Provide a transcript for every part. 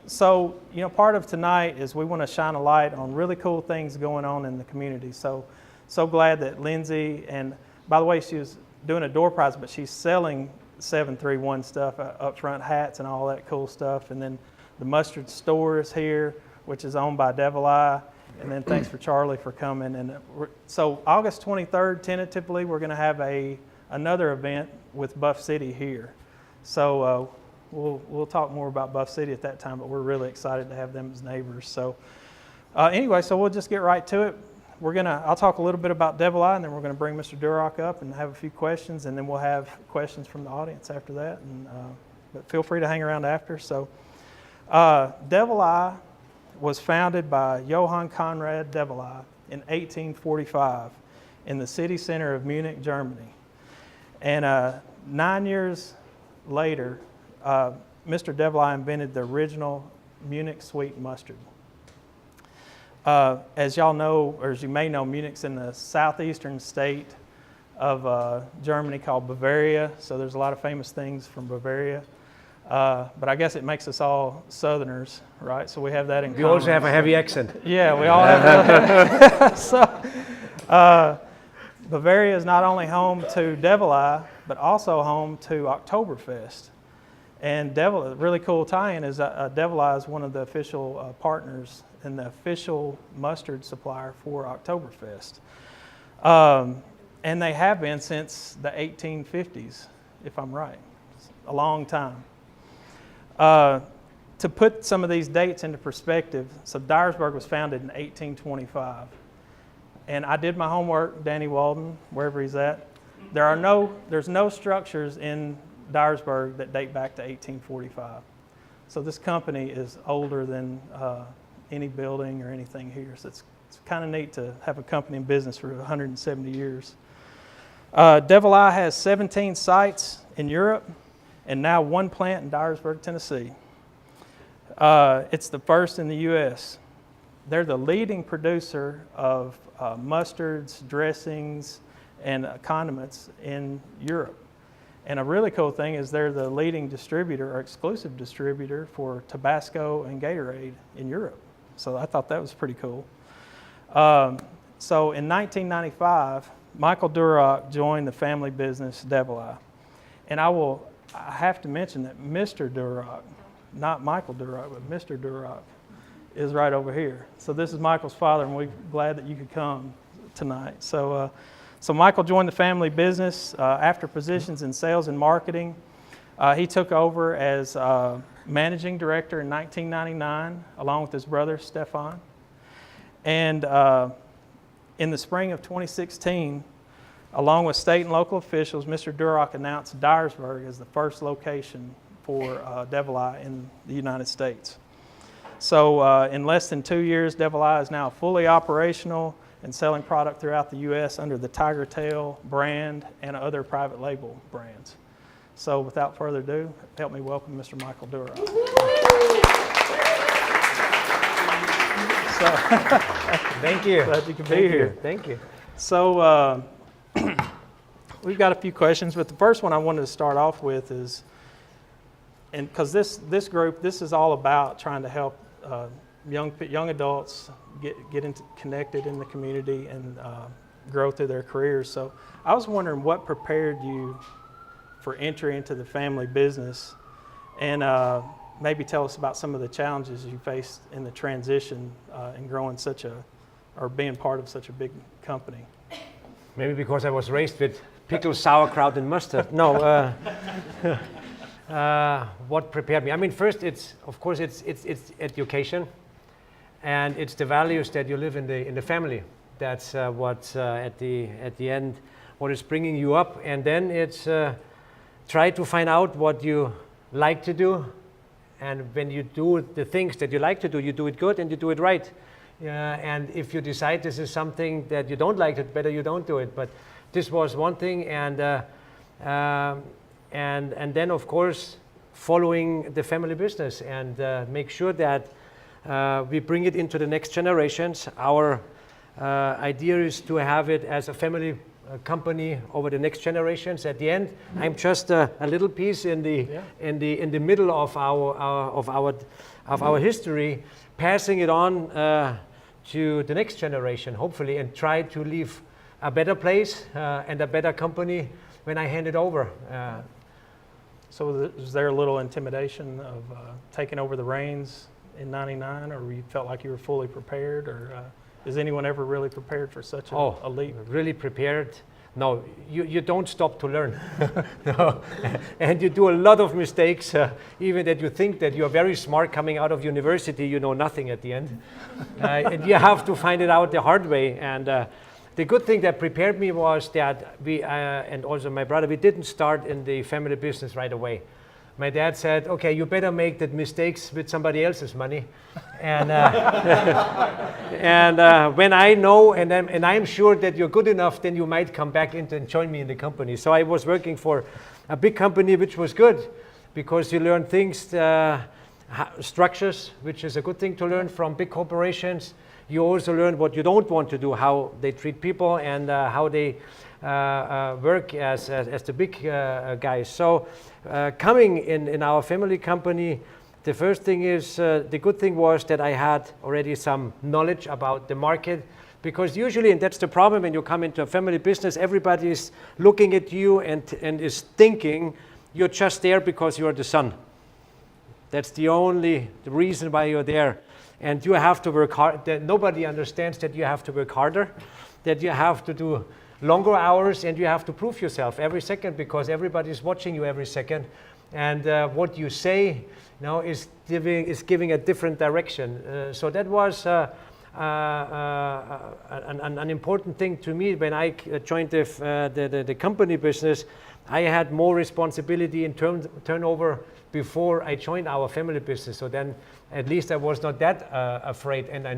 So, part of tonight is we want to shine a light on really cool things going on in the community. So glad that Lindsay, and by the way, she was doing a door prize, but she's selling 731 stuff up front, hats and all that cool stuff. And then the mustard store is here, which is owned by Develey. And then thanks for Charlie for coming. And so August 23rd, tentatively, we're going to have another event with Buff City here. So we'll talk more about Buff City at that time, but we're really excited to have them as neighbors. So anyway, so we'll just get right to it. I'll talk a little bit about Develey, and then we're going to bring Mr. Durach up and have a few questions, and then we'll have questions from the audience after that. But feel free to hang around after. So Develey was founded by Johann Conrad Develey in 1845 in the city center of Munich, Germany. And 9 years later, Mr. Develey invented the original Munich sweet mustard. As y'all know, or as you may know, Munich's in the southeastern state of Germany called Bavaria, so there's a lot of famous things from Bavaria. But I guess it makes us all Southerners, right? So we have that in common. We also have a heavy accent. Yeah, we all have that. So Bavaria is not only home to Develey, but also home to Oktoberfest. And Develey, really cool tie-in is Develey is one of the official partners and the official mustard supplier for Oktoberfest. And they have been since the 1850s, if I'm right. It's a long time. To put some of these dates into perspective, so Dyersburg was founded in 1825. And I did my homework, Danny Walden, wherever he's at. There's no structures in Dyersburg that date back to 1845. So this company is older than any building or anything here. So it's kind of neat to have a company in business for 170 years. Develey has 17 sites in Europe and now one plant in Dyersburg, Tennessee. It's the first in the U.S. They're the leading producer of mustards, dressings, and condiments in Europe. And a really cool thing is they're the leading distributor or exclusive distributor for Tabasco and Gatorade in Europe. So I thought that was pretty cool. So in 1995, Michael Durach joined the family business Develey. And I have to mention that Mr. Durach, not Michael Durach, but Mr. Durach is right over here. So this is Michael's father, and we're glad that you could come tonight. So Michael joined the family business after positions in sales and marketing. He took over as managing director in 1999, along with his brother, Stefan. And in the spring of 2016, along with state and local officials, Mr. Durach announced Dyersburg as the first location for Develey in the United States. So in less than 2 years, Develey is now fully operational and selling product throughout the U.S. under the Tiger Tail brand and other private label brands. So without further ado, help me welcome Mr. Michael Durach. Thank you. Glad you could be here. Thank you. So we've got a few questions, but the first one I wanted to start off with is, and because this group, this is all about trying to help young adults get connected in the community and grow through their careers. So I was wondering what prepared you for entry into the family business, and maybe tell us about some of the challenges you faced in the transition in growing or being part of such a big company. Maybe because I was raised with pickles, sauerkraut, and mustard. No. What prepared me? I mean, first, it's education, and it's the values that you live in the family. That's what at the end, what is bringing you up, and then it's try to find out what you like to do, and when you do the things that you like to do, you do it good and you do it right. And if you decide this is something that you don't like, it better you don't do it. But this was one thing, and then of course following the family business and make sure that we bring it into the next generations. Our idea is to have it as a family company over the next generations. At the end, I'm just a little piece in the middle of our history, passing it on to the next generation, hopefully, and try to leave a better place and a better company when I hand it over. So was there a little intimidation of taking over the reins in '99, or you felt like you were fully prepared, or is anyone ever really prepared for such a leap? Really prepared? No, you don't stop to learn. No. And you do a lot of mistakes, even that you think that you're very smart coming out of university, you know nothing at the end. And you have to find it out the hard way. And the good thing that prepared me was that we, and also my brother, we didn't start in the family business right away. My dad said, okay, you better make the mistakes with somebody else's money. And, when I know and I'm sure that you're good enough, then you might come back and join me in the company. So I was working for a big company, which was good because you learn things, structures, which is a good thing to learn from big corporations. You also learn what you don't want to do, how they treat people and how they work as the big guys. So coming in our family company, the first thing is, the good thing was that I had already some knowledge about the market, because usually, and that's the problem when you come into a family business, everybody is looking at you and is thinking you're just there because you're the son. That's the only reason why you're there. And you have to work hard. That nobody understands that you have to work harder, that you have to do longer hours, and you have to prove yourself every second because everybody is watching you every second. And what you say now is giving a different direction. So that was an important thing to me when I joined the company business. I had more responsibility in turnover before I joined our family business. So then at least I was not that afraid, and I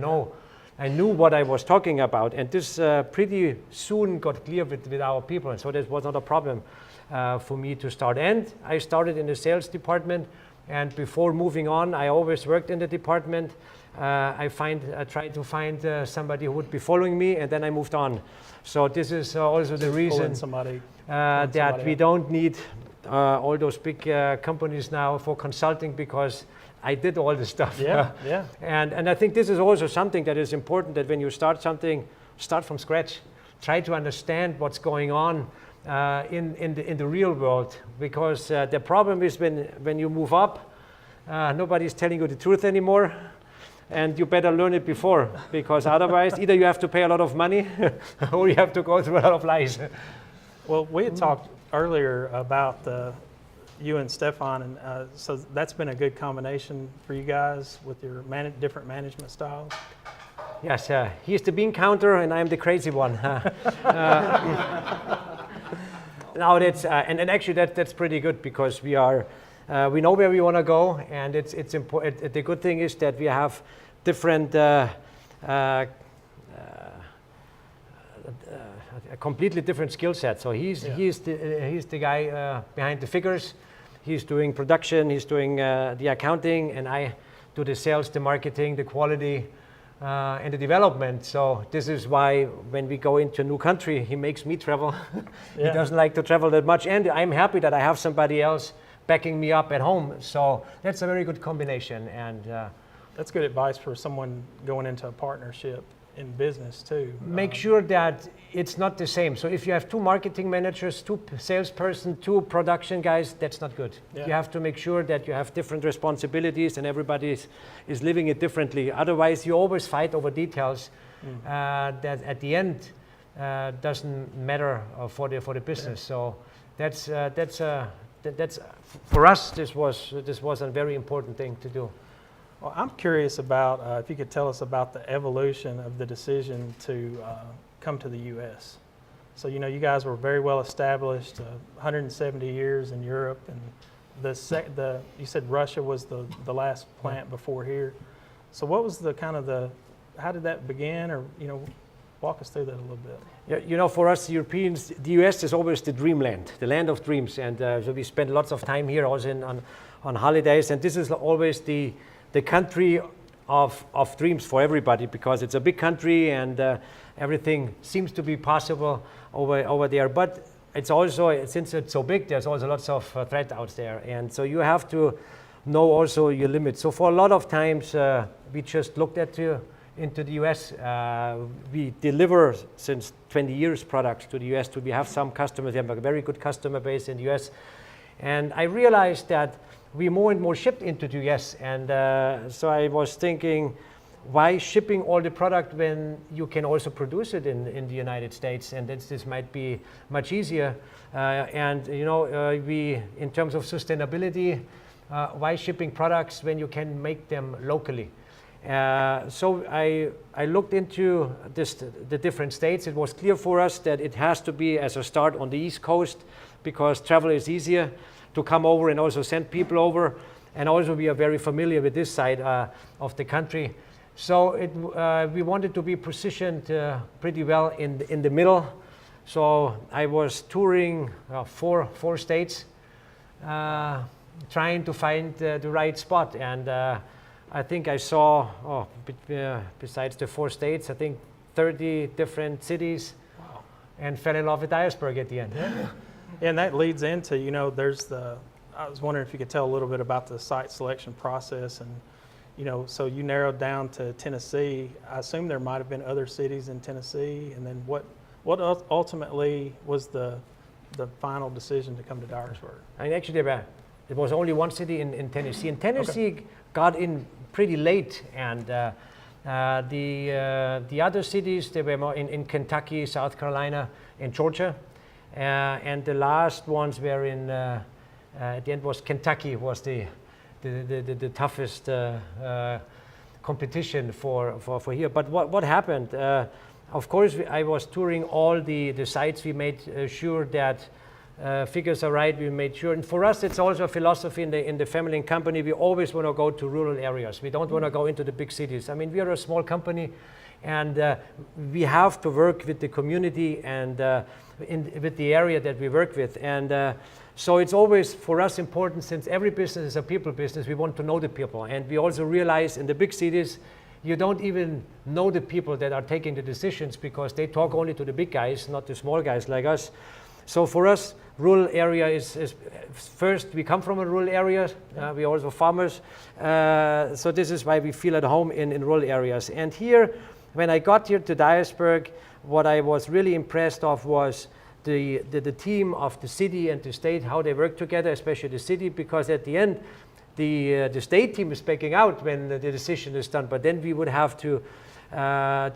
knew what I was talking about. And this pretty soon got clear with our people, and so that was not a problem for me to start. And I started in the sales department, and before moving on, I always worked in the department. I tried to find somebody who would be following me, and then I moved on. So this is also the reason that we don't need all those big companies now for consulting, because I did all the stuff. Yeah. And I think this is also something that is important, that when you start something, start from scratch. Try to understand what's going on in the real world, because the problem is when you move up, nobody's telling you the truth anymore, and you better learn it before, because otherwise either you have to pay a lot of money or you have to go through a lot of lies. Well, we had talked earlier about you and Stefan, and so that's been a good combination for you guys with your different management styles. Yes, he's the bean counter and I'm the crazy one. Now that's and actually that's pretty good, because we know where we want to go, and it's important. The good thing is that we have different a completely different skill set. So he's the guy behind the figures. He's doing production. He's doing the accounting, and I do the sales, the marketing, the quality, and the development. So this is why when we go into a new country, he makes me travel. He doesn't like to travel that much, and I'm happy that I have somebody else backing me up at home. So that's a very good combination, and that's good advice for someone going into a partnership in business too. Make sure that it's not the same. So if you have 2 marketing managers, 2 salesperson, 2 production guys, that's not good. You have to make sure that you have different responsibilities and everybody is living it differently. Otherwise, you always fight over details that at the end doesn't matter for the business. So that's for us. This was a very important thing to do. Well, I'm curious about if you could tell us about the evolution of the decision to come to the U.S. So, you know, you guys were very well established, 170 years in Europe, and you said Russia was the last plant before here. So what was how did that begin, or, you know, walk us through that a little bit? Yeah, you know, for us Europeans, the U.S. is always the dreamland, the land of dreams, and so we spend lots of time here also on holidays, and this is always the country of dreams for everybody, because it's a big country and everything seems to be possible over there. But it's also, since it's so big, there's also lots of threat out there, and so you have to know also your limits. So for a lot of times, we just looked into the US. We deliver since 20 years products to the US. We have some customers. We have a very good customer base in the US, and I realized that we more and more shipped into the US, and so I was thinking, why shipping all the product when you can also produce it in the United States, and this might be much easier. And you know, we, in terms of sustainability, why shipping products when you can make them locally? So I looked into the different states. It was clear for us that it has to be as a start on the East Coast, because travel is easier to come over and also send people over, and also we are very familiar with this side of the country. So we wanted to be positioned pretty well in the middle. So I was touring four states, trying to find the right spot, and I think I saw, besides the 4 states, I think 30 different cities. Wow. And fell in love with Dyersburg at the end. And that leads into, you know, I was wondering if you could tell a little bit about the site selection process, and, you know, so you narrowed down to Tennessee. I assume there might have been other cities in Tennessee, and then what ultimately was the final decision to come to Dyersburg? I mean, actually, there was only one city in Tennessee, and Tennessee got in pretty late, and the other cities, they were more in Kentucky, South Carolina, and Georgia, and the last ones were in, at the end was Kentucky, was the toughest competition for here. But what happened? Of course, I was touring all the sites. We made sure that figures are right. We made sure, and for us, it's also a philosophy in the family and company. We always want to go to rural areas. We don't want to go into the big cities. I mean, we are a small company, and we have to work with the community and with the area that we work with. And so it's always for us important, since every business is a people business. We want to know the people, and we also realize in the big cities, you don't even know the people that are taking the decisions, because they talk only to the big guys, not the small guys like us. So for us, rural area is first. We come from a rural area. We are also farmers. So this is why we feel at home in rural areas. And here, when I got here to Dyersburg, what I was really impressed of was the team of the city and the state, how they work together, especially the city, because at the end, the state team is backing out when the decision is done, but then we would have to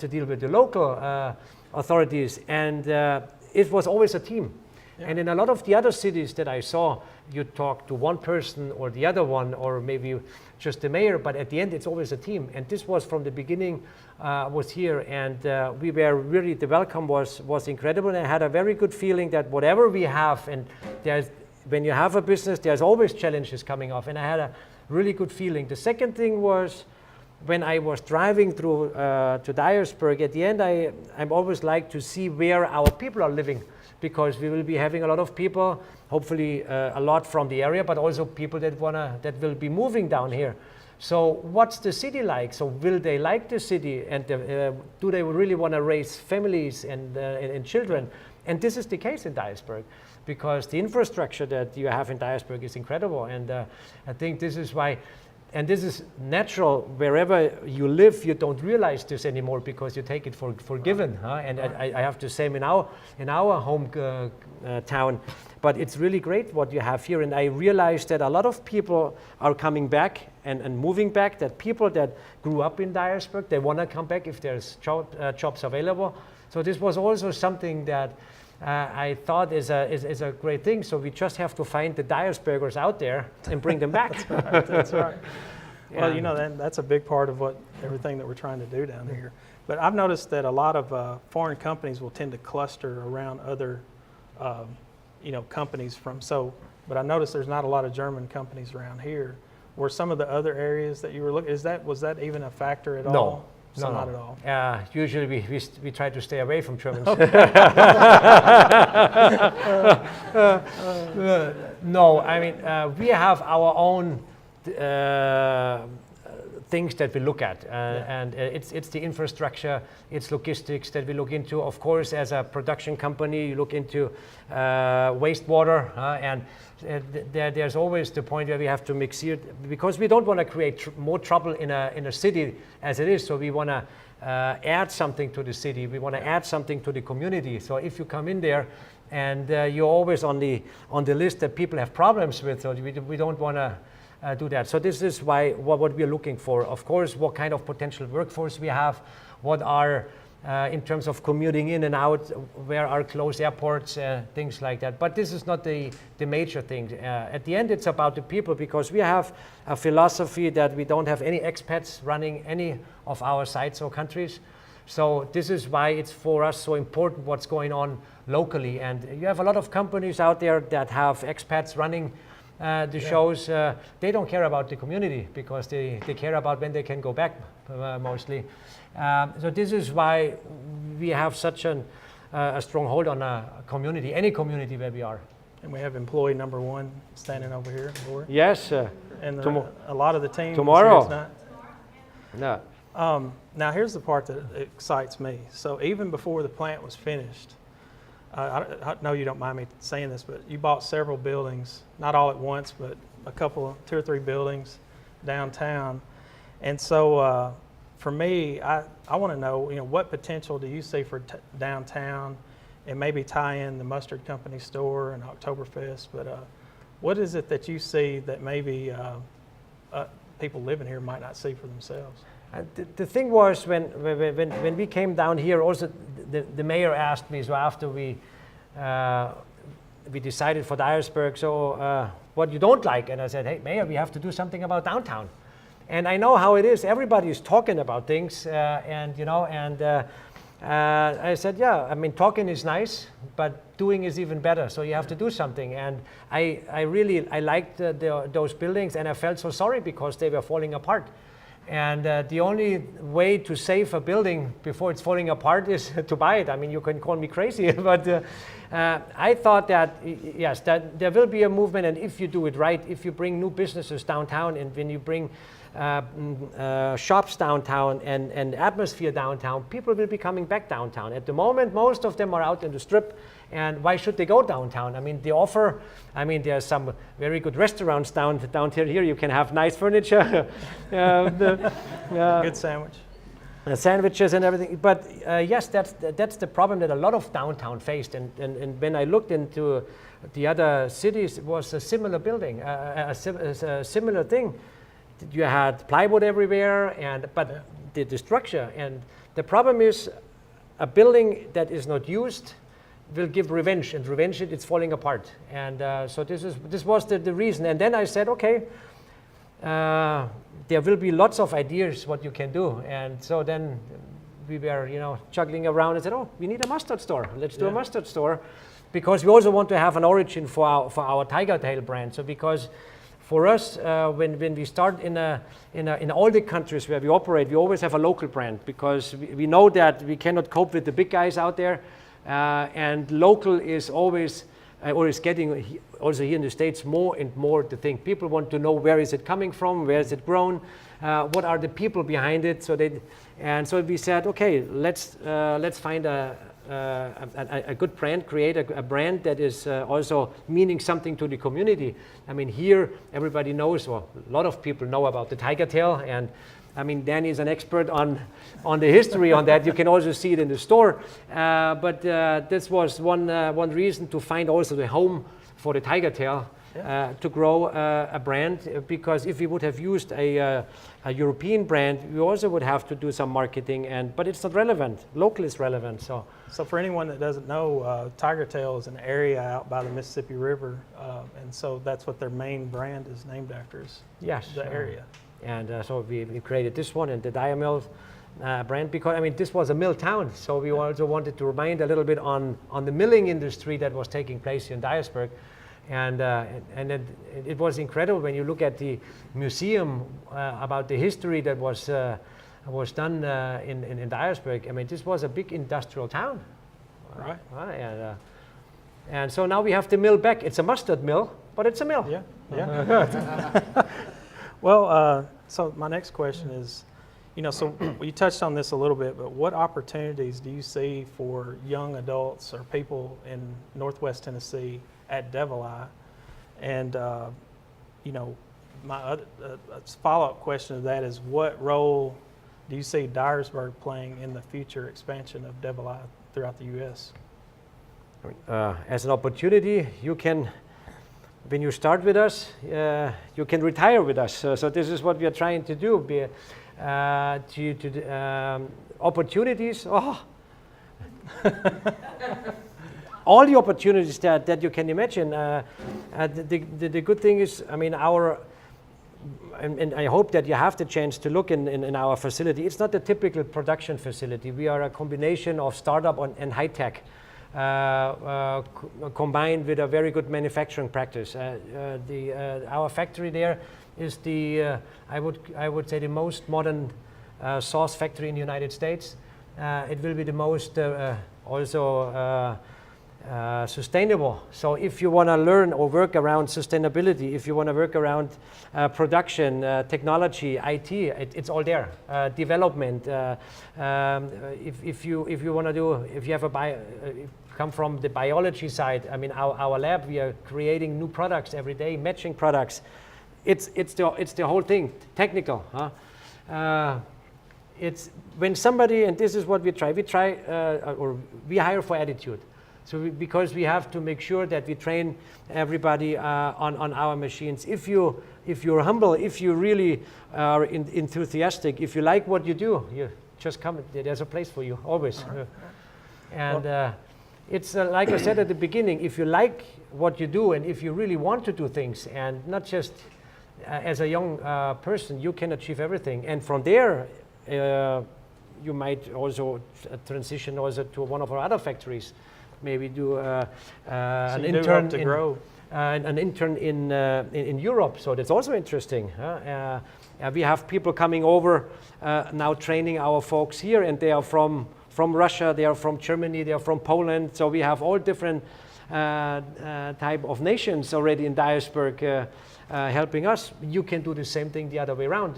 deal with the local authorities, and it was always a team. Yeah. And in a lot of the other cities that I saw, you talk to one person or the other one, or maybe just the mayor, but at the end it's always a team. And this was from the beginning, was here, and we were really, the welcome was incredible, and I had a very good feeling that whatever we have, and when you have a business, there's always challenges coming off, and I had a really good feeling. The second thing was, when I was driving through to Dyersburg, at the end, I'm always like to see where our people are living, because we will be having a lot of people, hopefully a lot from the area, but also people that will be moving down here. So what's the city like? So will they like the city, and do they really want to raise families and children? And this is the case in Dyersburg, because the infrastructure that you have in Dyersburg is incredible, and I think this is why. And this is natural. Wherever you live, you don't realize this anymore, because you take it for given. And I have to say, in our home town, but it's really great what you have here. And I realized that a lot of people are coming back and moving back, that people that grew up in Dyersburg, they want to come back if there's jobs available. So this was also something that I thought is a great thing. So we just have to find the Dyersburgers out there and bring them back. That's right. Well, you know, that's a big part of everything that we're trying to do down here. But I've noticed that a lot of foreign companies will tend to cluster around other, companies but I noticed there's not a lot of German companies around here. Were some of the other areas that you were looking, was that even a factor at all? No, not at all. Usually we try to stay away from Germans. No, I mean, we have our own things that we look at, and it's the infrastructure, it's logistics that we look into. Of course, as a production company, you look into wastewater, and there's always the point where we have to mix here, because we don't want to create more trouble in a city as it is. So we want to add something to the city. We want to add something to the community. So if you come in there and you're always on the list that people have problems with, so we don't want to do that. So this is why what we're looking for. Of course, what kind of potential workforce we have, what are in terms of commuting in and out, where are close airports, things like that. But this is not the major thing. At the end, it's about the people, because we have a philosophy that we don't have any expats running any of our sites or countries. So this is why it's for us so important what's going on locally. And you have a lot of companies out there that have expats running the shows. They don't care about the community, because they care about when they can go back, mostly. So this is why we have such a strong hold on a community, any community where we are. And we have employee number 1 standing over here. Yes. And a lot of the team tomorrow. Is here tonight. No. Now here's the part that excites me. So even before the plant was finished, I know you don't mind me saying this, but you bought several buildings, not all at once, but a couple, 2 or 3 buildings downtown. And so for me, I want to know, what potential do you see for downtown, and maybe tie in the Mustard Company store and Oktoberfest, but what is it that you see that maybe people living here might not see for themselves? The thing was, when we came down here, also the mayor asked me, so after we decided for Dyersburg, so what you don't like? And I said, hey, mayor, we have to do something about downtown. And I know how it is. Everybody is talking about things, I said, yeah, I mean, talking is nice, but doing is even better. So you have to do something. And I liked those buildings, and I felt so sorry because they were falling apart. And the only way to save a building before it's falling apart is to buy it. I mean, you can call me crazy, but I thought that, yes, that there will be a movement, and if you do it right, if you bring new businesses downtown, and when you bring shops downtown and atmosphere downtown, people will be coming back downtown. At the moment, most of them are out in the strip, and why should they go downtown? I mean, there's some very good restaurants down here. You can have nice furniture, good sandwich. Sandwiches and everything. But yes, that's the problem that a lot of downtown faced. And when I looked into the other cities, it was a similar building, a similar thing. You had plywood everywhere, but the structure. And the problem is, a building that is not used will give revenge, and revenge it's falling apart. And so this was the reason. And then I said, okay, there will be lots of ideas what you can do. And so then we were, juggling around and said, oh, we need a mustard store. Let's do a mustard store, because we also want to have an origin for our Tiger Tail brand. So because for us, when we start in all the countries where we operate, we always have a local brand, because we know that we cannot cope with the big guys out there, and local is always, or is getting also here in the States more and more the thing. People want to know, where is it coming from, where is it grown, what are the people behind it. So we said, okay, let's find a good brand, create a brand that is also meaning something to the community. I mean, here everybody knows, or a lot of people know about the Tiger Tail, and I mean, Danny is an expert on the history on that. You can also see it in the store. But this was one reason to find also the home for the Tiger Tail, to grow a brand. Because if we would have used a European brand, we also would have to do some marketing. But it's not relevant. Local is relevant. So for anyone that doesn't know, Tiger Tail is an area out by the Mississippi River, and so that's what their main brand is named after. Yes, the area. And so we created this one, and the Dyer Mill brand, because I mean, this was a mill town, so we also wanted to remind a little bit on the milling industry that was taking place here in Dyersburg. And it was incredible when you look at the museum about the history that was done in Dyersburg. I mean, this was a big industrial town, right? And so now we have the mill back. It's a mustard mill, but it's a mill. Yeah. Well, So my next question is, so you touched on this a little bit, but what opportunities do you see for young adults or people in Northwest Tennessee at Develey? And, my follow-up question to that is, what role do you see Dyersburg playing in the future expansion of Develey throughout the U.S.? As an opportunity, you can, when you start with us, you can retire with us. So this is what we are trying to do. Opportunities. Oh. All the opportunities that you can imagine. The good thing is, I mean, and I hope that you have the chance to look in our facility. It's not a typical production facility. We are a combination of startup and high tech, combined with a very good manufacturing practice. Our factory there is I would say the most modern sauce factory in the United States. It will be the most also sustainable. So if you want to learn or work around sustainability, if you want to work around production, technology, IT, it's all there. Development. If you want to do, if you have come from the biology side, I mean, our lab, we are creating new products every day, matching products. It's the whole thing, technical. It's when somebody, and this is what we try, or we hire for attitude. So because we have to make sure that we train everybody on our machines. If you're humble, if you really are enthusiastic, if you like what you do, you just come. There's a place for you always. And it's like I said at the beginning. If you like what you do, and if you really want to do things, and not just as a young person, you can achieve everything. And from there, you might also transition also to one of our other factories. Maybe do an intern in Europe. So that's also interesting. We have people coming over now training our folks here, and they are from Russia, they are from Germany, they are from Poland. So we have all different type of nations already in Dyersburg helping us. You can do the same thing the other way around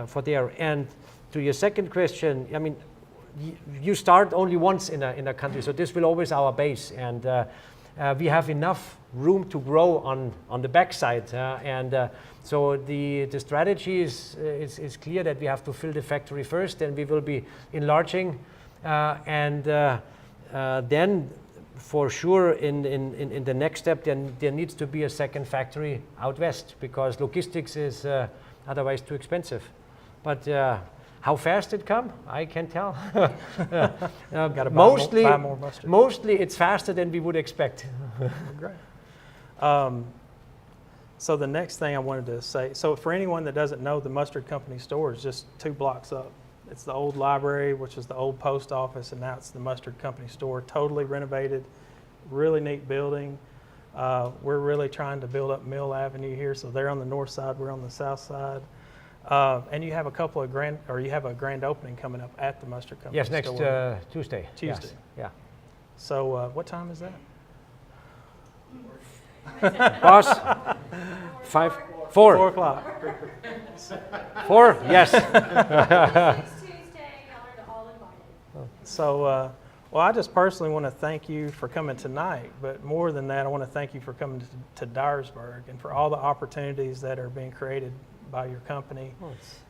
for there. And to your second question, I mean, you start only once in a country, so this will always our base, and we have enough room to grow on the backside, so the strategy is clear that we have to fill the factory first, and we will be enlarging, and then for sure in the next step, then there needs to be a second factory out west, because logistics is otherwise too expensive. But how fast it come, I can tell. Mostly it's faster than we would expect. Great. So the next thing I wanted to say, so for anyone that doesn't know, the Mustard Company store is just 2 blocks up. It's the old library, which is the old post office, and now it's the Mustard Company store, totally renovated, really neat building. We're really trying to build up Mill Avenue here, so they're on the north side, we're on the south side. And you have a grand opening coming up at the Mustard Company. Yes, next Tuesday. Tuesday. Yes. Yeah. So what time is that? Boss, 4 o'clock. 4, yes. Tuesday, y'all are all invited. So, well, I just personally want to thank you for coming tonight, but more than that, I want to thank you for coming to Dyersburg and for all the opportunities that are being created by your company,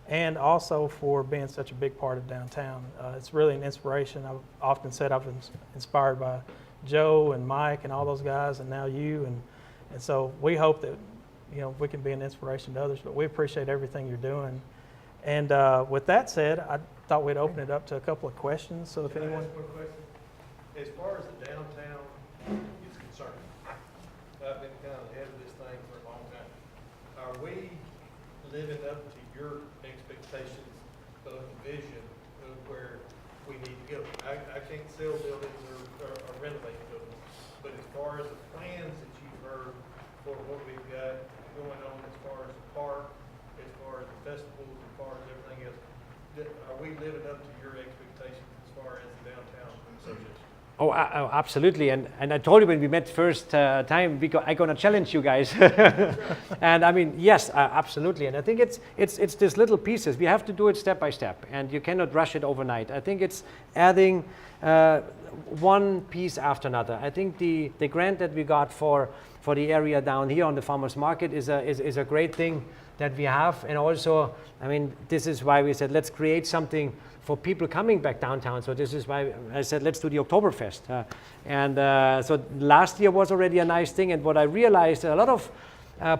and also for being such a big part of downtown. It's really an inspiration. I've often said I've been inspired by Joe and Mike and all those guys, and now you, and so we hope that we can be an inspiration to others, but we appreciate everything you're doing. And with that said, I thought we'd open it up to a couple of questions. So if anyone... As far as the downtown is concerned, I've been kind of ahead of this thing for a long time. Are we living up to your expectations of the vision of where we need to go? I can't sell buildings or renovate buildings, but as far as the plans that you've heard for what we've got going on as far as the park, as far as the festivals, as far as everything else, are we living up to your expectations as far as the downtown association? Oh, absolutely. And I told you when we met first time, I'm going to challenge you guys. And I mean, yes, absolutely. And I think it's these little pieces. We have to do it step by step, and you cannot rush it overnight. I think it's adding one piece after another. I think the grant that we got for the area down here on the farmers market is a great thing that we have. And also, I mean, this is why we said let's create something for people coming back downtown. So this is why I said let's do the Oktoberfest. So last year was already a nice thing. And what I realized, a lot of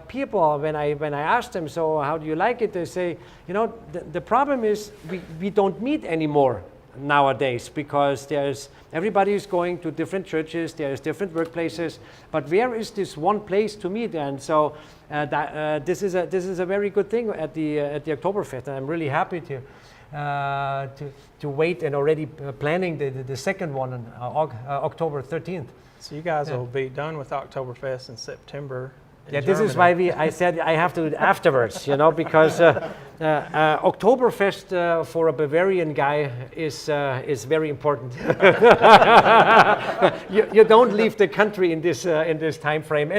people, when I asked them, so how do you like it? They say, you know, the problem is we don't meet anymore nowadays, because everybody is going to different churches, there's different workplaces, but where is this one place to meet? And so this is a very good thing at the Oktoberfest, and I'm really happy to wait and already planning the second one on October 13th. So you guys will be done with Oktoberfest in September. Yeah, this is why I said I have to do it afterwards, you know, because Oktoberfest for a Bavarian guy is very important. You don't leave the country in this time frame,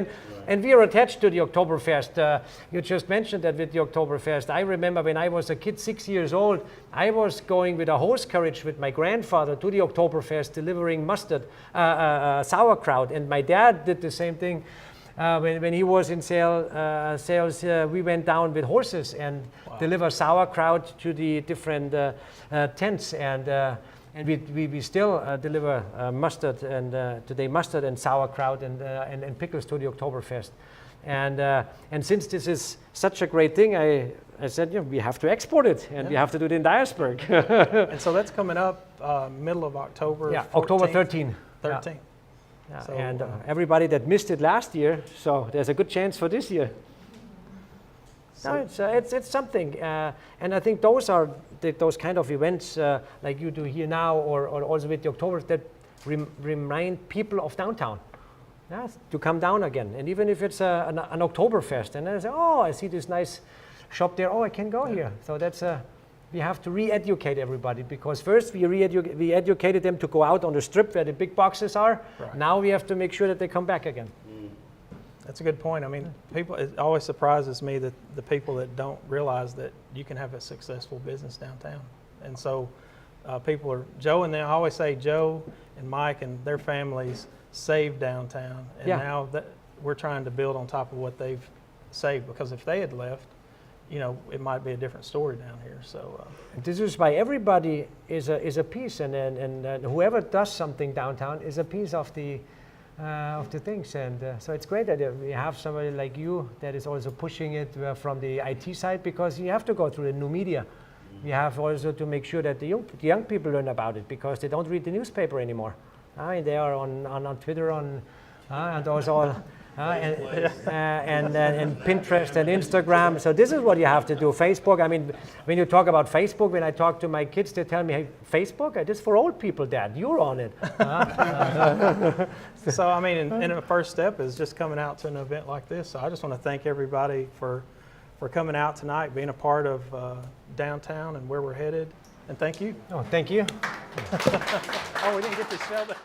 and we are attached to the Oktoberfest. You just mentioned that with the Oktoberfest. I remember when I was a kid, 6 years old, I was going with a horse carriage with my grandfather to the Oktoberfest, delivering mustard, sauerkraut, and my dad did the same thing. When he was in sales, we went down with horses and deliver sauerkraut to the different tents, and we still deliver mustard and today mustard and sauerkraut and pickles to the Oktoberfest, and since this is such a great thing, I said, yeah, we have to export it, and we have to do it in Dyersburg. And so that's coming up middle of October. Yeah, 14th, October 13th. 13th. Yeah. Yeah, So, and everybody that missed it last year, so there's a good chance for this year. No, it's something, and I think those are those kind of events like you do here now, or also with the October, that remind people of downtown, to come down again. And even if it's an Oktoberfest, and then I say, oh, I see this nice shop there. Oh, I can go here. So that's we have to re-educate everybody, because first we educated them to go out on the strip where the big boxes are. Right. Now we have to make sure that they come back again. That's a good point. I mean, people, it always surprises me that the people that don't realize that you can have a successful business downtown. And so people are, Joe, and they always say Joe and Mike and their families saved downtown. And now that we're trying to build on top of what they've saved, because if they had left, you know, it might be a different story down here. So this is why everybody is a piece, and whoever does something downtown is a piece of the things, and so it's great that we have somebody like you that is also pushing it from the IT side, because you have to go through the new media. We have also to make sure that the young people learn about it, because they don't read the newspaper anymore. They are on Twitter, and those all. And Pinterest and Instagram. So this is what you have to do. Facebook. I mean, when you talk about Facebook, when I talk to my kids, they tell me, "Hey, Facebook? This is for old people, Dad. You're on it." So I mean, and the first step is just coming out to an event like this. So I just want to thank everybody for coming out tonight, being a part of downtown and where we're headed. And thank you. Oh, thank you. Oh, we didn't get to show that.